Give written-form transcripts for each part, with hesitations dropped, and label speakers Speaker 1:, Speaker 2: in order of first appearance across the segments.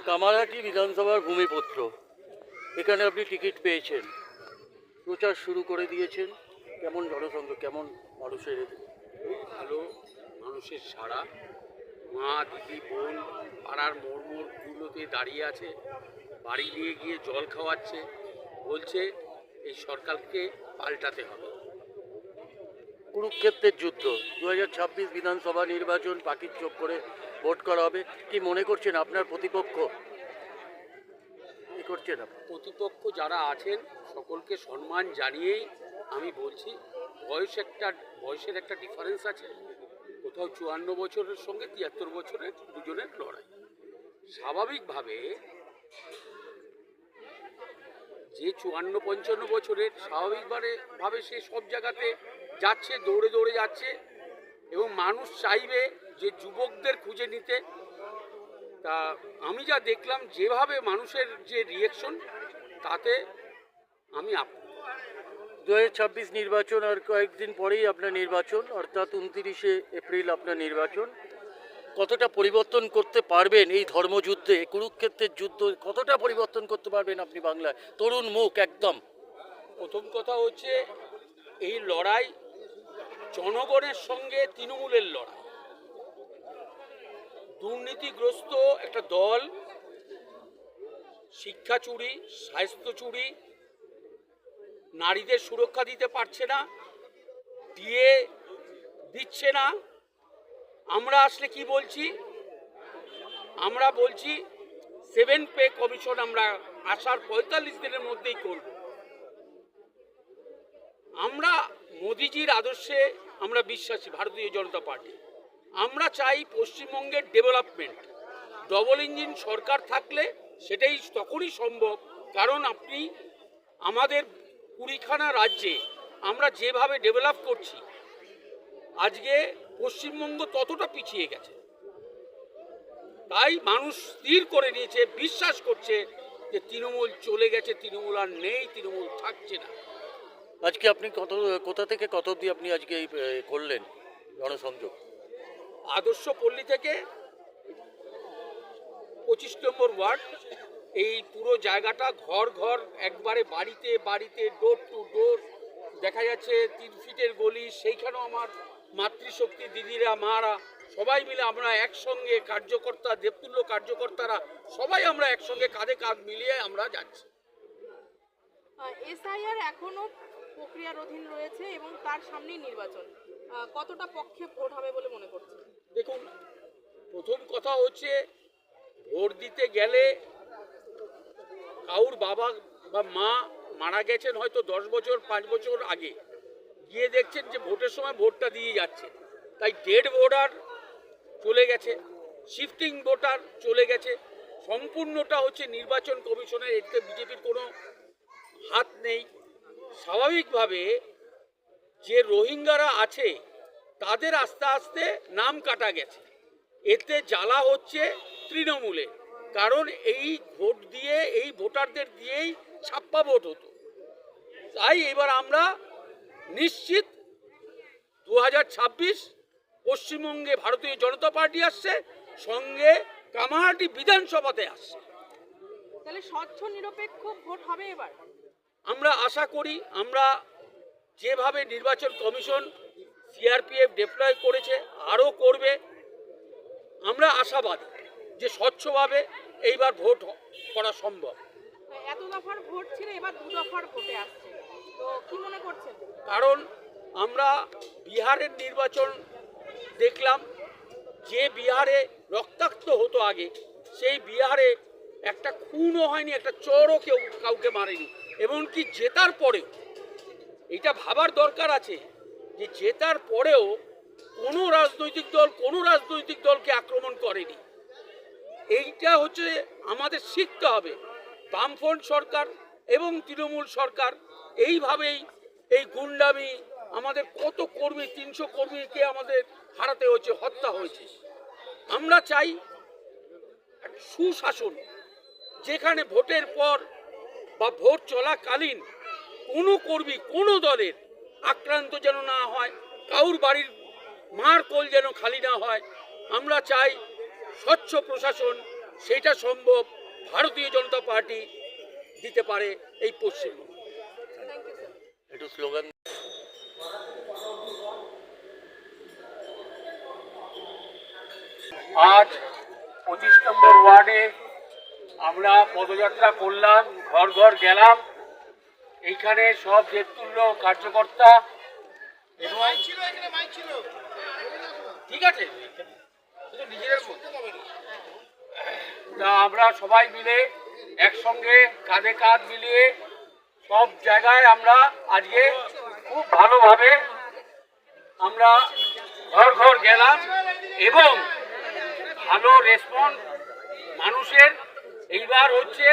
Speaker 1: কামারহাটি বিধানসভার ভূমিপুত্র, এখানে আপনি টিকিট পেয়েছেন, প্রচার শুরু করে দিয়েছেন। কেমন জনসংখ্যা, কেমন মানুষের?
Speaker 2: ভালো, মানুষের সাড়া। মা, দিদি, বোন পাড়ার মোড়গুলোতে দাঁড়িয়ে আছে, বাড়ি নিয়ে গিয়ে জল খাওয়াচ্ছে, বলছে এই সরকারকে পাল্টাতে হবে।
Speaker 1: কুরুক্ষেত্রের যুদ্ধ, 2026 বিধানসভা নির্বাচন, পাখির চোখ করে ভোট করা হবে। কি মনে করছেন আপনার প্রতিপক্ষ কি করছেন?
Speaker 2: প্রতিপক্ষ যারা আছেন সকলকে সম্মান জানিয়েই আমি বলছি, বয়সের একটা ডিফারেন্স আছে। কোথাও 54 বছরের সঙ্গে 73 বছরের দুজনের লড়াই। স্বাভাবিকভাবে যে 54-55 বছরের স্বাভাবিকভাবে সে সব জায়গাতে যাচ্ছে, দৌড়ে দৌড়ে যাচ্ছে, এবং মানুষ চাইবে যে যুবকদের খুঁজে নিতে। তা আমি যা দেখলাম, যেভাবে মানুষের যে রিয়েকশন, তাতে আমি
Speaker 1: 2026 নির্বাচন, আর কয়েকদিন পরেই আপনার নির্বাচন, অর্থাৎ 29শে এপ্রিল আপনার নির্বাচন। কতটা পরিবর্তন করতে পারবেন এই ধর্মযুদ্ধে, কুরুক্ষেত্রের যুদ্ধ, কতটা পরিবর্তন করতে পারবেন আপনি বাংলায়? তরুণ মুখ একদম।
Speaker 2: প্রথম কথা হচ্ছে, এই লড়াই জনগণের সঙ্গে তৃণমূলের লড়াই। দুর্নীতিগ্রস্ত একটা দল শিক্ষা চুরি, স্বাস্থ্য চুরি, নারীদের সুরক্ষা দিতে পারছে না, দিয়ে দিচ্ছে না। আমরা আসলে কি বলছি? আমরা বলছি 7 পে কমিশন আমরা আসার 45 দিনের মধ্যেই করব। আমরা মোদিজির আদর্শে আমরা বিশ্বাসী, ভারতীয় জনতা পার্টি। আমরা চাই পশ্চিমবঙ্গের ডেভেলপমেন্ট। ডবল ইঞ্জিন সরকার থাকলে সেটাই তখনই সম্ভব, কারণ আপনি আমাদের 20খানা রাজ্যে আমরা যেভাবে ডেভেলপ করছি, আজকে পশ্চিমবঙ্গ ততটা পিছিয়ে গেছে। তাই মানুষ স্থির করে নিয়েছে, বিশ্বাস করছে যে তৃণমূল চলে গেছে, তৃণমূল আর নেই, তৃণমূল থাকছে না।
Speaker 1: আজকে আপনি কোথা থেকে কত অবধি আপনি আজকে এই করলেন জনসংযোগ?
Speaker 2: আদর্শ পল্লী থেকে 25 নম্বর ওয়ার্ড, এই পুরো জায়গাটা ঘর ঘর, একবারে বাড়িতে বাড়িতে, ডোর টু ডোর দেখা যাচ্ছে। 3 ফিটের গলি, সেইখানেও আমার মাতৃশক্তি দিদিরা, মারা সবাই মিলে আমরা একসঙ্গে, কার্যকর্তা, দেবতুল্য কার্যকর্তারা সবাই আমরা একসঙ্গে কাঁধে কাঁধ মিলিয়ে আমরা যাচ্ছি।
Speaker 3: এসআইআর এখনো প্রক্রিয়ার অধীন রয়েছে এবং তার সামনেই নির্বাচন, কতটা পক্ষে ভোট হবে বলে মনে করছেন?
Speaker 2: দেখুন, প্রথম কথা হচ্ছে, ভোট দিতে গেলে কাউর বাবা বা মা মারা গেছেন হয়তো 10 বছর 5 বছর আগে, গিয়ে দেখছেন যে ভোটের সময় ভোটটা দিয়ে যাচ্ছে। তাই ডেড ভোটার চলে গেছে, শিফটিং ভোটার চলে গেছে। সম্পূর্ণটা হচ্ছে নির্বাচন কমিশনের, এতে বিজেপির কোনো হাত নেই। স্বাভাবিকভাবে যে রোহিঙ্গারা আছে তাদের আস্তে আস্তে নাম কাটা গেছে, এতে জ্বালা হচ্ছে তৃণমূলে। কারণ এই ভোট দিয়ে, এই ভোটারদের দিয়েই ছাপ্পা ভোট হতো। তাই এবার আমরা নিশ্চিত 2026 পশ্চিমবঙ্গে ভারতীয় জনতা পার্টি আসছে, সঙ্গে কামারহাটি বিধানসভাতে আসছে।
Speaker 3: তাহলে স্বচ্ছ নিরপেক্ষ ভোট হবে এবার?
Speaker 2: আমরা আশা করি, আমরা যেভাবে নির্বাচন কমিশন সিআরপিএফ ডিপ্লয় করেছে, আরও করবে, আমরা আশাবাদী যে স্বচ্ছভাবে এইবার ভোট করা সম্ভব।
Speaker 3: এত দফার ভোট ছিল, এবার 2 দফার ভোটে আসছে, তো কি মনে করছেন?
Speaker 2: কারণ আমরা বিহারের নির্বাচন দেখলাম, যে বিহারে রক্তাক্ত হতো আগে, সেই বিহারে একটা খুনও হয়নি, একটা চোরও কেউ কাউকে মারেনি। এমনকি জেতার পরেও, এটা ভাবার দরকার আছে যে জেতার পরেও কোনো রাজনৈতিক দলকে আক্রমণ করেনি। এইটা হচ্ছে আমাদের শিখতে হবে। বামফ্রন্ট সরকার এবং তৃণমূল সরকার এইভাবেই এই গুন্ডামি, আমাদের কত কর্মী, 300 কর্মীকে আমাদের হারাতে হয়েছে, হত্যা হয়েছে। আমরা চাই সুশাসন, যেখানে ভোটের পর বা ভোট চলাকালীন কোনো কর্মী কোনো দলের আক্রান্ত যেন না হয়, কারুর বাড়ির মার কোল যেন খালি না হয়। আমরা চাই স্বচ্ছ প্রশাসন, সেটা সম্ভব ভারতীয় জনতা পার্টি দিতে পারে এই পশ্চিমবঙ্গে।
Speaker 3: Thank you sir.
Speaker 1: একটু স্লোগান।
Speaker 2: আজ 25 নম্বর ওয়ার্ডে আমরা পদযাত্রা করলাম, ঘর ঘর গেলাম। এইখানে সব দেবতুল্য কার্যকর্তা এবং ঠিক আছে, নিজেদের তা আমরা সবাই মিলে একসঙ্গে কাঁধে কাঁধ মিলিয়ে সব জায়গায় আমরা আজকে খুব ভালোভাবে আমরা ঘর ঘর গেলাম এবং ভালো রেসপন্স মানুষের। এইবার হচ্ছে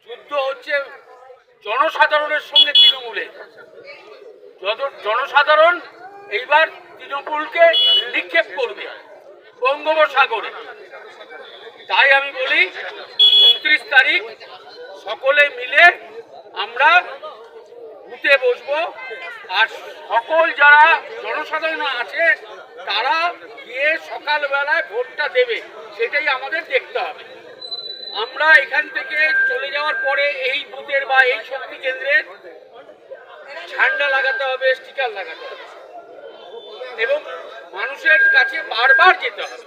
Speaker 2: যুদ্ধ হচ্ছে জনসাধারণের সঙ্গে তৃণমূলের। জনসাধারণ এইবার তৃণমূলকে নিক্ষেপ করবে বঙ্গোপসাগরে। তাই আমি বলি 29 তারিখ সকলে মিলে আমরা বুথে বসবো, আর সকল যারা জনসাধারণ আছে তারা গিয়ে সকালবেলায় ভোটটা দেবে, সেটাই আমাদের দেখতে হবে। আমরা এখান থেকে চলে যাওয়ার পরে এই বুথের বা এই শক্তি কেন্দ্রের ঝান্ডা লাগাতে হবে, স্টিকার লাগাতে হবে এবং মানুষের কাছে বারবার যেতে হবে।